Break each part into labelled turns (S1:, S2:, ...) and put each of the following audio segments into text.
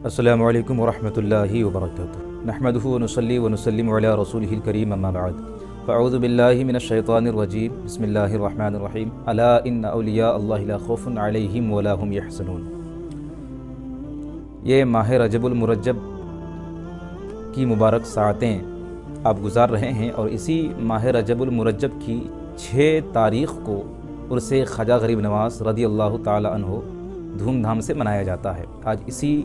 S1: السلام علیکم ورحمۃ اللہ وبرکاتہ۔ نحمدہ ونصلی ونسلم علی رسولہ الکریم، اما بعد فاعوذ باللہ من الشیطان الرجیم، بسم اللہ الرحمن الرحیم۔ الا ان اولیاء اللہ لا خوف علیہم ولا هم یحزنون۔ یہ ماہ رجب المرجب کی مبارک ساعتیں آپ گزار رہے ہیں، اور اسی ماہ رجب المرجب کی 6 تاریخ کو عرس خواجہ غریب نواز رضی اللہ تعالی عنہ دھوم دھام سے منایا جاتا ہے۔ آج اسی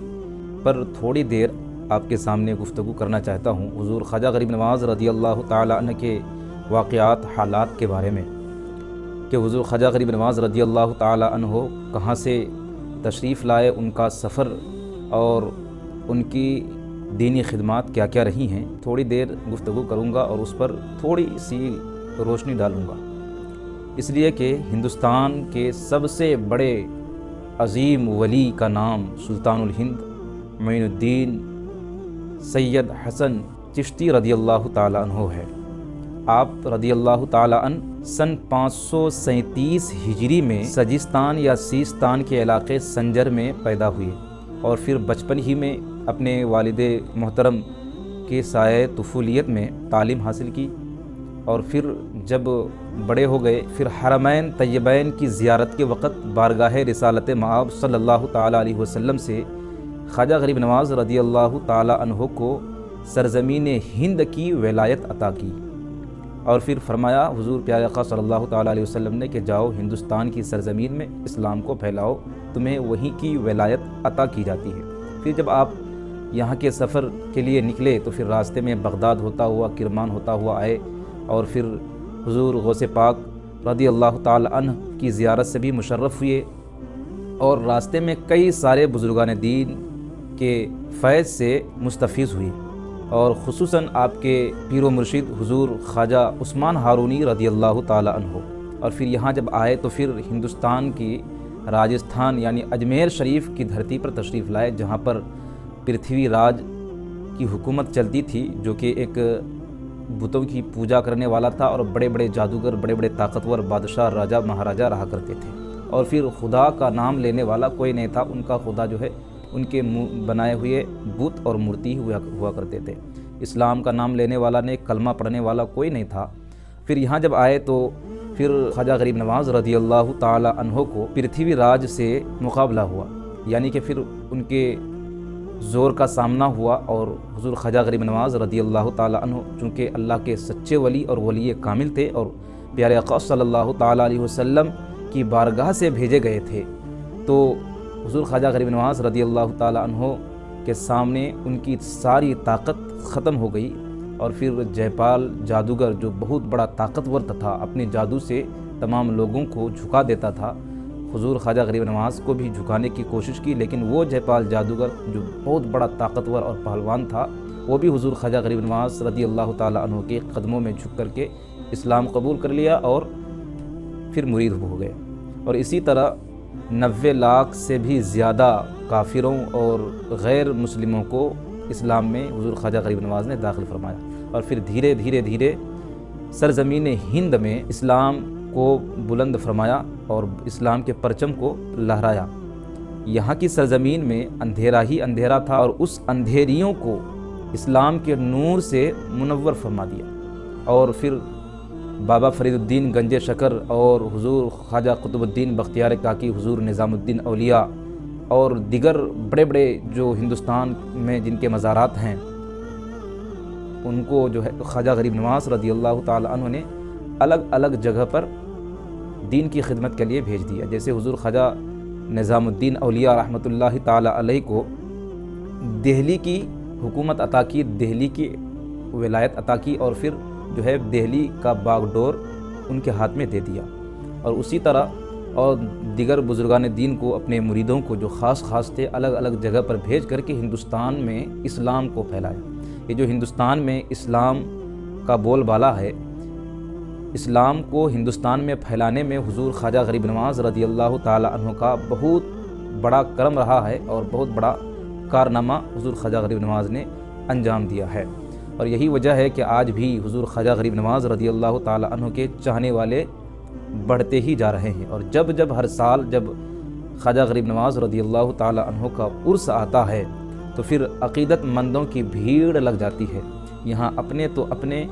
S1: پر تھوڑی دیر آپ کے سامنے گفتگو کرنا چاہتا ہوں، حضور خواجہ غریب نواز رضی اللہ تعالی عنہ کے واقعات، حالات کے بارے میں، کہ حضور خواجہ غریب نواز رضی اللہ تعالی عنہ کہاں سے تشریف لائے، ان کا سفر اور ان کی دینی خدمات کیا کیا رہی ہیں۔ تھوڑی دیر گفتگو کروں گا اور اس پر تھوڑی سی روشنی ڈالوں گا، اس لیے کہ ہندوستان کے سب سے بڑے عظیم ولی کا نام سلطان الہند معین الدین سید حسن چشتی رضی اللہ تعالی عنہ ہے۔ آپ رضی اللہ تعالی عنہ سن 537 ہجری میں سجستان یا سیستان کے علاقے سنجر میں پیدا ہوئے، اور پھر بچپن ہی میں اپنے والد محترم کے سایہ طفولیت میں تعلیم حاصل کی، اور پھر جب بڑے ہو گئے پھر حرمین طیبین کی زیارت کے وقت بارگاہ رسالت مآب صلی اللہ تعالی علیہ وسلم سے خواجہ غریب نواز رضی اللہ تعالی عنہ کو سرزمین ہند کی ولایت عطا کی، اور پھر فرمایا حضور پیارے آقا صلی اللہ تعالی علیہ وسلم نے کہ جاؤ ہندوستان کی سرزمین میں اسلام کو پھیلاؤ، تمہیں وہیں کی ولایت عطا کی جاتی ہے۔ پھر جب آپ یہاں کے سفر کے لیے نکلے تو پھر راستے میں بغداد ہوتا ہوا، کرمان ہوتا ہوا آئے، اور پھر حضور غوث پاک رضی اللہ تعالی عنہ کی زیارت سے بھی مشرف ہوئے، اور راستے میں کئی سارے بزرگان دین کے فیض سے مستفیض ہوئی، اور خصوصاً آپ کے پیر و مرشد حضور خواجہ عثمان ہارونی رضی اللہ تعالی عنہ۔ اور پھر یہاں جب آئے تو پھر ہندوستان کی راجستھان یعنی اجمیر شریف کی دھرتی پر تشریف لائے، جہاں پر پرتھوی راج کی حکومت چلتی تھی، جو کہ ایک بتوں کی پوجا کرنے والا تھا، اور بڑے بڑے جادوگر، بڑے بڑے طاقتور بادشاہ، راجہ مہاراجہ رہا کرتے تھے، اور پھر خدا کا نام لینے والا کوئی نہیں تھا، ان کا خدا جو ہے ان کے بنائے ہوئے بت اور مورتی ہوا کرتے تھے۔ اسلام کا نام لینے والا نے، کلمہ پڑھنے والا کوئی نہیں تھا۔ پھر یہاں جب آئے تو پھر خواجہ غریب نواز رضی اللہ تعالی عنہ کو پرتھوی راج سے مقابلہ ہوا، یعنی کہ پھر ان کے زور کا سامنا ہوا، اور حضور خواجہ غریب نواز رضی اللہ تعالی عنہ چونکہ اللہ کے سچے ولی اور ولی کامل تھے، اور پیارے آقا صلی اللہ تعالی علیہ وسلم کی بارگاہ سے بھیجے گئے تھے، تو حضور خواجہ غریب نواز رضی اللہ تعالی عنہ کے سامنے ان کی ساری طاقت ختم ہو گئی، اور پھر جے پال جادوگر جو بہت بڑا طاقتور تھا، اپنے جادو سے تمام لوگوں کو جھکا دیتا تھا، حضور خواجہ غریب نواز کو بھی جھکانے کی کوشش کی، لیکن وہ جے پال جادوگر جو بہت بڑا طاقتور اور پہلوان تھا، وہ بھی حضور خواجہ غریب نواز رضی اللہ تعالی عنہ کے قدموں میں جھک کر کے اسلام قبول کر لیا، اور پھر مرید ہو گئے۔ اور اسی طرح 90 لاکھ سے بھی زیادہ کافروں اور غیر مسلموں کو اسلام میں حضور خواجہ غریب نواز نے داخل فرمایا، اور پھر دھیرے دھیرے دھیرے سرزمین ہند میں اسلام کو بلند فرمایا اور اسلام کے پرچم کو لہرایا۔ یہاں کی سرزمین میں اندھیرا ہی اندھیرا تھا، اور اس اندھیریوں کو اسلام کے نور سے منور فرما دیا، اور پھر بابا فرید الدین گنج شکر اور حضور خواجہ قطب الدین بختیار کاکی، حضور نظام الدین اولیاء اور دیگر بڑے بڑے جو ہندوستان میں جن کے مزارات ہیں، ان کو جو ہے خواجہ غریب نواز رضی اللہ تعالی عنہ نے الگ الگ جگہ پر دین کی خدمت کے لیے بھیج دیا۔ جیسے حضور خواجہ نظام الدین اولیاء رحمۃ اللہ تعالی علیہ کو دہلی کی حکومت عطا کی، دہلی کی ولایت عطا کی، اور پھر جو ہے دہلی کا باغ ڈور ان کے ہاتھ میں دے دیا، اور اسی طرح اور دیگر بزرگان دین کو، اپنے مریدوں کو جو خاص تھے، الگ الگ جگہ پر بھیج کر کے ہندوستان میں اسلام کو پھیلایا۔ یہ جو ہندوستان میں اسلام کا بول بالا ہے، اسلام کو ہندوستان میں پھیلانے میں حضور خواجہ غریب نواز رضی اللہ تعالی عنہ کا بہت بڑا کرم رہا ہے، اور بہت بڑا کارنامہ حضور خواجہ غریب نواز نے انجام دیا ہے، اور یہی وجہ ہے کہ آج بھی حضور خواجہ غریب نواز رضی اللہ تعالی عنہ کے چاہنے والے بڑھتے ہی جا رہے ہیں۔ اور جب ہر سال جب خواجہ غریب نواز رضی اللہ تعالی عنہ کا عرس آتا ہے تو پھر عقیدت مندوں کی بھیڑ لگ جاتی ہے۔ یہاں اپنے تو اپنے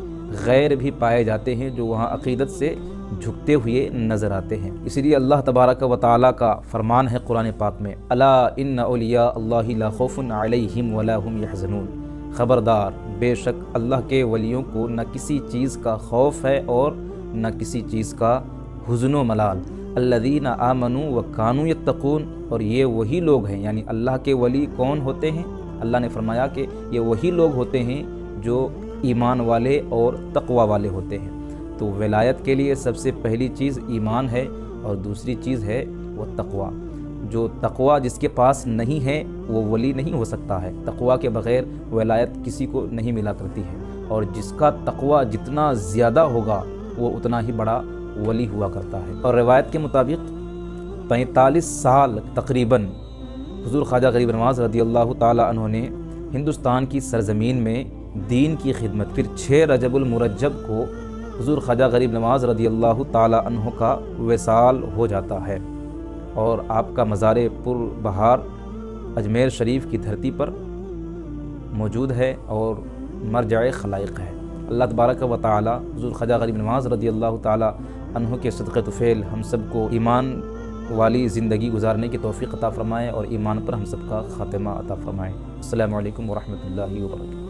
S1: غیر بھی پائے جاتے ہیں جو وہاں عقیدت سے جھکتے ہوئے نظر آتے ہیں۔ اسی لیے اللہ تبارک و تعالیٰ کا فرمان ہے قرآن پاک میں، الا ان اولیاء اللہ لا خوف علیہم ولا هم یحزنون، خبردار بے شک اللہ کے ولیوں کو نہ کسی چیز کا خوف ہے اور نہ کسی چیز کا حزن و ملال۔ الذین آمنوا وکانوا یتقون، اور یہ وہی لوگ ہیں، یعنی اللہ کے ولی کون ہوتے ہیں؟ اللہ نے فرمایا کہ یہ وہی لوگ ہوتے ہیں جو ایمان والے اور تقوی والے ہوتے ہیں۔ تو ولایت کے لیے سب سے پہلی چیز ایمان ہے اور دوسری چیز ہے وہ تقوی۔ جو تقوی جس کے پاس نہیں ہے وہ ولی نہیں ہو سکتا ہے۔ تقوی کے بغیر ولایت کسی کو نہیں ملا کرتی ہے، اور جس کا تقوی جتنا زیادہ ہوگا وہ اتنا ہی بڑا ولی ہوا کرتا ہے۔ اور روایت کے مطابق 45 سال تقریباً حضور خواجہ غریب نواز رضی اللہ تعالی عنہ نے ہندوستان کی سرزمین میں دین کی خدمت۔ پھر 6 رجب المرجب کو حضور خواجہ غریب نواز رضی اللہ تعالی عنہ کا وصال ہو جاتا ہے، اور آپ کا مزار پر بہار اجمیر شریف کی دھرتی پر موجود ہے اور مرجع خلائق ہے۔ اللہ تبارک و تعالی حضور خواجہ غریب نواز رضی اللہ تعالی عنہ کے صدقہ طفیل ہم سب کو ایمان والی زندگی گزارنے کی توفیق عطا فرمائے اور ایمان پر ہم سب کا خاتمہ عطا فرمائے۔ السلام علیکم ورحمۃ اللہ وبرکاتہ۔